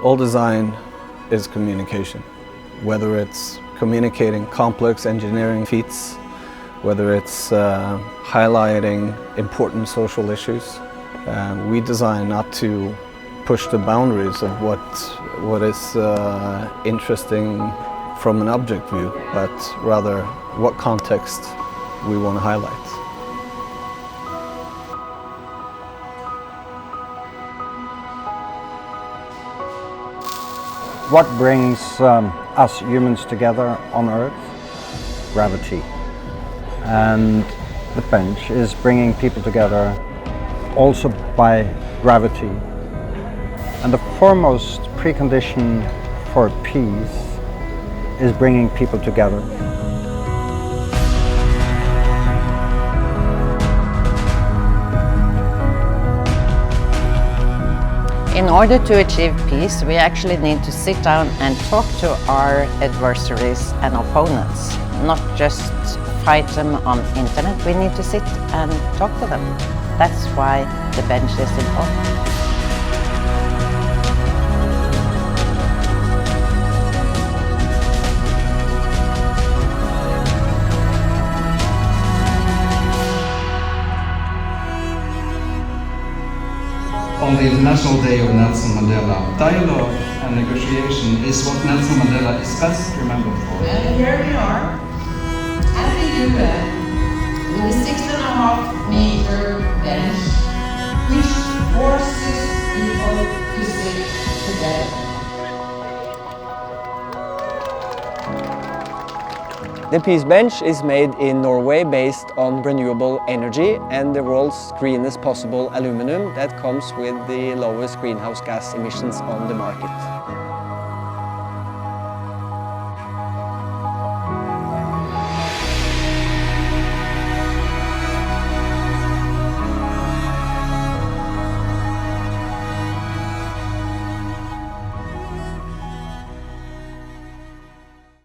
All design is communication, whether it's communicating complex engineering feats, whether it's highlighting important social issues. We design not to push the boundaries of what is interesting from an object view, but rather what context we want to highlight. What brings us humans together on Earth? Gravity. And the bench is bringing people together also by gravity. And the foremost precondition for peace is bringing people together. In order to achieve peace, we actually need to sit down and talk to our adversaries and opponents, not just fight them on internet. We need to sit and talk to them. That's why the bench is important. On the International Day of Nelson Mandela, dialogue and negotiation is what Nelson Mandela is best remembered for. And here we are, at the UN, with a 6.5-meter bench, which forces people to sit together. The Peace Bench is made in Norway based on renewable energy and the world's greenest possible aluminium that comes with the lowest greenhouse gas emissions on the market.